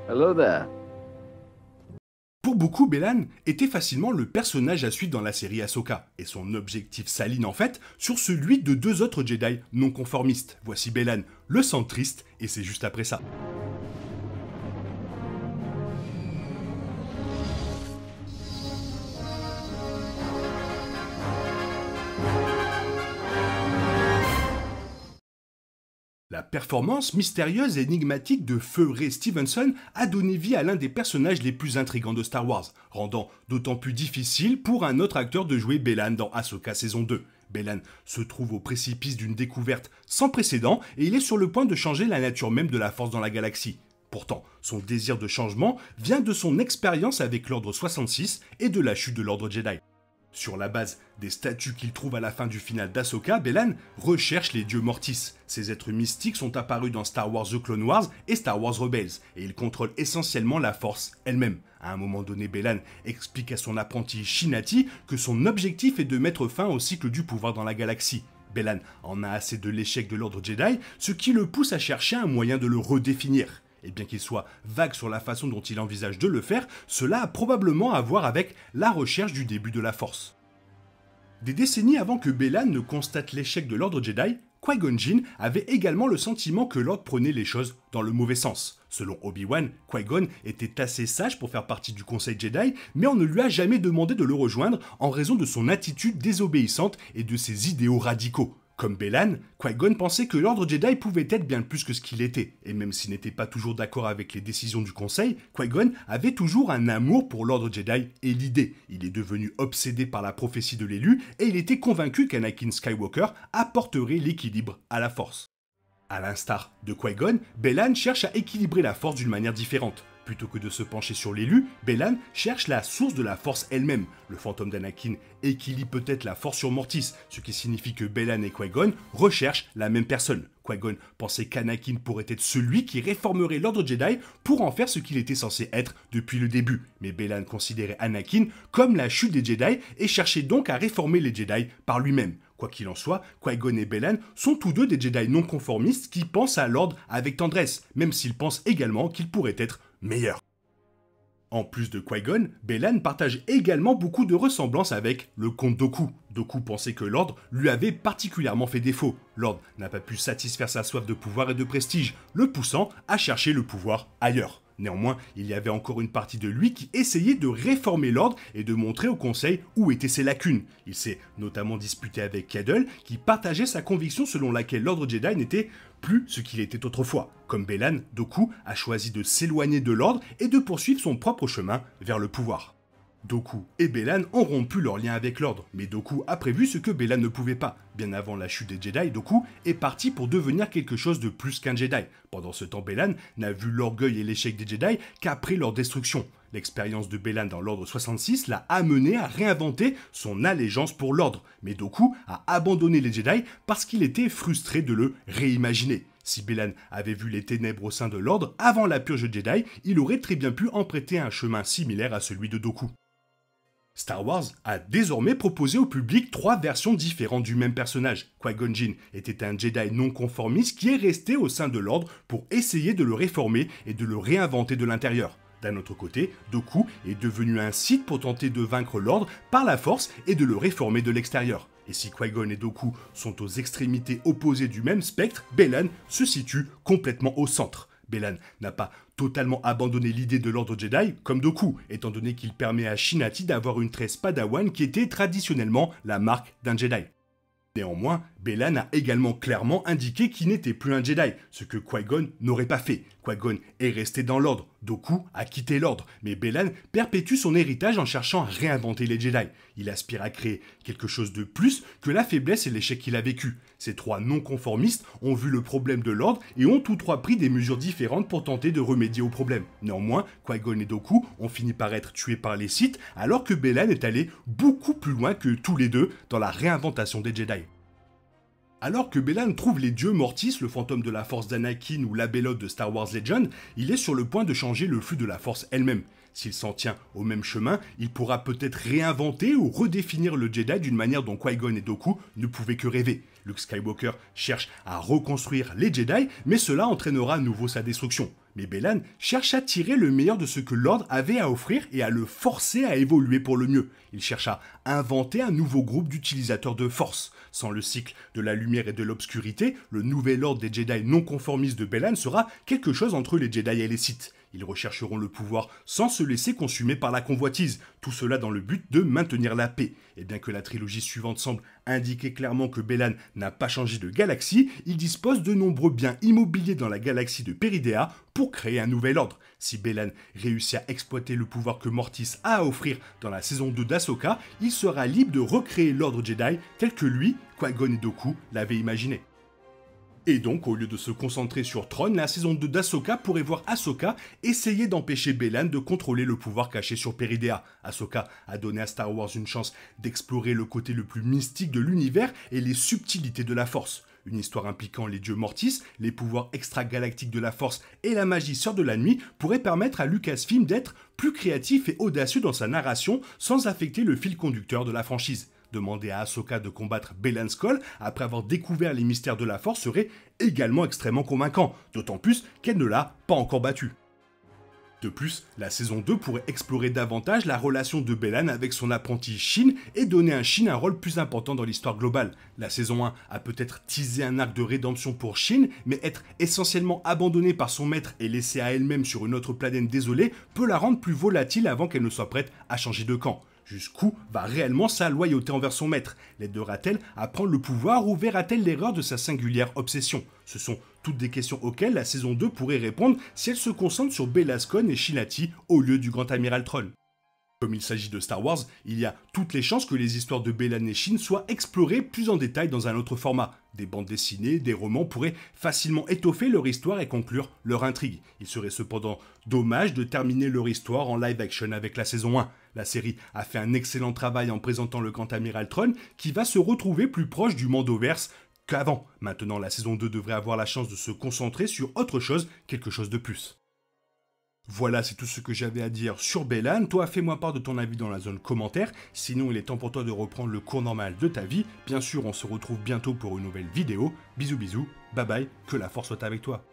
Hello there. Pour beaucoup, Belan était facilement le personnage à suivre dans la série Ahsoka, et son objectif s'aligne en fait sur celui de deux autres Jedi non conformistes. Voici Belan, le centriste, et c'est juste après ça. La performance mystérieuse et énigmatique de Feu Ray Stevenson a donné vie à l'un des personnages les plus intrigants de Star Wars, rendant d'autant plus difficile pour un autre acteur de jouer Belan dans Ahsoka saison 2. Belan se trouve au précipice d'une découverte sans précédent et il est sur le point de changer la nature même de la Force dans la galaxie. Pourtant, son désir de changement vient de son expérience avec l'Ordre 66 et de la chute de l'Ordre Jedi. Sur la base des statues qu'il trouve à la fin du final d'Ahsoka, Belan recherche les dieux Mortis. Ces êtres mystiques sont apparus dans Star Wars The Clone Wars et Star Wars Rebels, et ils contrôlent essentiellement la Force elle-même. À un moment donné, Belan explique à son apprenti Shinati que son objectif est de mettre fin au cycle du pouvoir dans la galaxie. Belan en a assez de l'échec de l'Ordre Jedi, ce qui le pousse à chercher un moyen de le redéfinir. Et bien qu'il soit vague sur la façon dont il envisage de le faire, cela a probablement à voir avec la recherche du début de la Force. Des décennies avant que Belan ne constate l'échec de l'Ordre Jedi, Qui-Gon Jinn avait également le sentiment que l'Ordre prenait les choses dans le mauvais sens. Selon Obi-Wan, Qui-Gon était assez sage pour faire partie du Conseil Jedi, mais on ne lui a jamais demandé de le rejoindre en raison de son attitude désobéissante et de ses idéaux radicaux. Comme Belan, Qui-Gon pensait que l'Ordre Jedi pouvait être bien plus que ce qu'il était, et même s'il n'était pas toujours d'accord avec les décisions du Conseil, Qui-Gon avait toujours un amour pour l'Ordre Jedi et l'idée. Il est devenu obsédé par la prophétie de l'élu, et il était convaincu qu'Anakin Skywalker apporterait l'équilibre à la Force. À l'instar de Qui-Gon, Belan cherche à équilibrer la Force d'une manière différente. Plutôt que de se pencher sur l'élu, Belan cherche la source de la Force elle-même. Le fantôme d'Anakin équilibre peut-être la Force sur Mortis, ce qui signifie que Belan et Qui-Gon recherchent la même personne. Qui-Gon pensait qu'Anakin pourrait être celui qui réformerait l'Ordre Jedi pour en faire ce qu'il était censé être depuis le début. Mais Belan considérait Anakin comme la chute des Jedi et cherchait donc à réformer les Jedi par lui-même. Quoi qu'il en soit, Qui-Gon et Belan sont tous deux des Jedi non conformistes qui pensent à l'Ordre avec tendresse, même s'ils pensent également qu'il pourrait être meilleur. En plus de Qui-Gon, Belan partage également beaucoup de ressemblances avec le comte Dooku. Dooku pensait que l'Ordre lui avait particulièrement fait défaut. L'Ordre n'a pas pu satisfaire sa soif de pouvoir et de prestige, le poussant à chercher le pouvoir ailleurs. Néanmoins, il y avait encore une partie de lui qui essayait de réformer l'Ordre et de montrer au Conseil où étaient ses lacunes. Il s'est notamment disputé avec Yaddle, qui partageait sa conviction selon laquelle l'Ordre Jedi n'était plus ce qu'il était autrefois. Comme Belan, Dooku a choisi de s'éloigner de l'Ordre et de poursuivre son propre chemin vers le pouvoir. Dooku et Belan ont rompu leur lien avec l'Ordre, mais Dooku a prévu ce que Belan ne pouvait pas. Bien avant la chute des Jedi, Dooku est parti pour devenir quelque chose de plus qu'un Jedi. Pendant ce temps, Belan n'a vu l'orgueil et l'échec des Jedi qu'après leur destruction. L'expérience de Belan dans l'Ordre 66 l'a amené à réinventer son allégeance pour l'Ordre, mais Dooku a abandonné les Jedi parce qu'il était frustré de le réimaginer. Si Belan avait vu les ténèbres au sein de l'Ordre avant la purge Jedi, il aurait très bien pu emprunter un chemin similaire à celui de Dooku. Star Wars a désormais proposé au public 3 versions différentes du même personnage. Qui-Gon Jinn était un Jedi non conformiste qui est resté au sein de l'Ordre pour essayer de le réformer et de le réinventer de l'intérieur. D'un autre côté, Dooku est devenu un Sith pour tenter de vaincre l'Ordre par la Force et de le réformer de l'extérieur. Et si Qui-Gon et Dooku sont aux extrémités opposées du même spectre, Belan se situe complètement au centre. Belan n'a pas totalement abandonné l'idée de l'Ordre Jedi comme Dooku, étant donné qu'il permet à Shinati d'avoir une tresse Padawan qui était traditionnellement la marque d'un Jedi. Néanmoins, Belan a également clairement indiqué qu'il n'était plus un Jedi, ce que Qui-Gon n'aurait pas fait. Qui-Gon est resté dans l'Ordre, Dooku a quitté l'Ordre, mais Belan perpétue son héritage en cherchant à réinventer les Jedi. Il aspire à créer quelque chose de plus que la faiblesse et l'échec qu'il a vécu. Ces 3 non-conformistes ont vu le problème de l'Ordre et ont tous 3 pris des mesures différentes pour tenter de remédier au problème. Néanmoins, Qui-Gon et Dooku ont fini par être tués par les Sith, alors que Belan est allé beaucoup plus loin que tous les deux dans la réinventation des Jedi. Alors que Belan trouve les dieux Mortis, le fantôme de la Force d'Anakin ou l'Abelloth de Star Wars Legend, il est sur le point de changer le flux de la Force elle-même. S'il s'en tient au même chemin, il pourra peut-être réinventer ou redéfinir le Jedi d'une manière dont Qui-Gon et Dooku ne pouvaient que rêver. Luke Skywalker cherche à reconstruire les Jedi, mais cela entraînera à nouveau sa destruction. Mais Bellan cherche à tirer le meilleur de ce que l'ordre avait à offrir et à le forcer à évoluer pour le mieux. Il cherche à inventer un nouveau groupe d'utilisateurs de force. Sans le cycle de la lumière et de l'obscurité, le nouvel ordre des Jedi non conformistes de Bellan sera quelque chose entre les Jedi et les Sith. Ils rechercheront le pouvoir sans se laisser consumer par la convoitise, tout cela dans le but de maintenir la paix. Et bien que la trilogie suivante semble indiquer clairement que Bellan n'a pas changé de galaxie, il dispose de nombreux biens immobiliers dans la galaxie de Peridea pour créer un nouvel ordre. Si Bellan réussit à exploiter le pouvoir que Mortis a à offrir dans la saison 2 d'Ahsoka, il sera libre de recréer l'ordre Jedi tel que lui, Qui-Gon et Dooku l'avaient imaginé. Et donc, au lieu de se concentrer sur Thrawn, la saison 2 d'Ahsoka pourrait voir Ahsoka essayer d'empêcher Bellan de contrôler le pouvoir caché sur Peridea. Ahsoka a donné à Star Wars une chance d'explorer le côté le plus mystique de l'univers et les subtilités de la Force. Une histoire impliquant les dieux Mortis, les pouvoirs extragalactiques de la Force et la magie Sœur de la Nuit pourrait permettre à Lucasfilm d'être plus créatif et audacieux dans sa narration sans affecter le fil conducteur de la franchise. Demander à Ahsoka de combattre Bellan Skoll après avoir découvert les mystères de la Force serait également extrêmement convaincant, d'autant plus qu'elle ne l'a pas encore battu. De plus, la saison 2 pourrait explorer davantage la relation de Bellan avec son apprenti Shin et donner à Shin un rôle plus important dans l'histoire globale. La saison 1 a peut-être teasé un arc de rédemption pour Shin, mais être essentiellement abandonnée par son maître et laissée à elle-même sur une autre planète désolée peut la rendre plus volatile avant qu'elle ne soit prête à changer de camp. Jusqu'où va réellement sa loyauté envers son maître? L'aidera-t-elle à prendre le pouvoir ou verra-t-elle l'erreur de sa singulière obsession? Ce sont toutes des questions auxquelles la saison 2 pourrait répondre si elle se concentre sur Belascon et Shinati au lieu du Grand Amiral Thrawn. Comme il s'agit de Star Wars, il y a toutes les chances que les histoires de Bellan et Shin soient explorées plus en détail dans un autre format. Des bandes dessinées, des romans pourraient facilement étoffer leur histoire et conclure leur intrigue. Il serait cependant dommage de terminer leur histoire en live action avec la saison 1. La série a fait un excellent travail en présentant le Grand Amiral Thrawn qui va se retrouver plus proche du Mandoverse qu'avant. Maintenant, la saison 2 devrait avoir la chance de se concentrer sur autre chose, quelque chose de plus. Voilà, c'est tout ce que j'avais à dire sur Bellan. Toi, fais-moi part de ton avis dans la zone commentaire. Sinon, il est temps pour toi de reprendre le cours normal de ta vie. Bien sûr, on se retrouve bientôt pour une nouvelle vidéo. Bisous bisous, bye bye, que la force soit avec toi.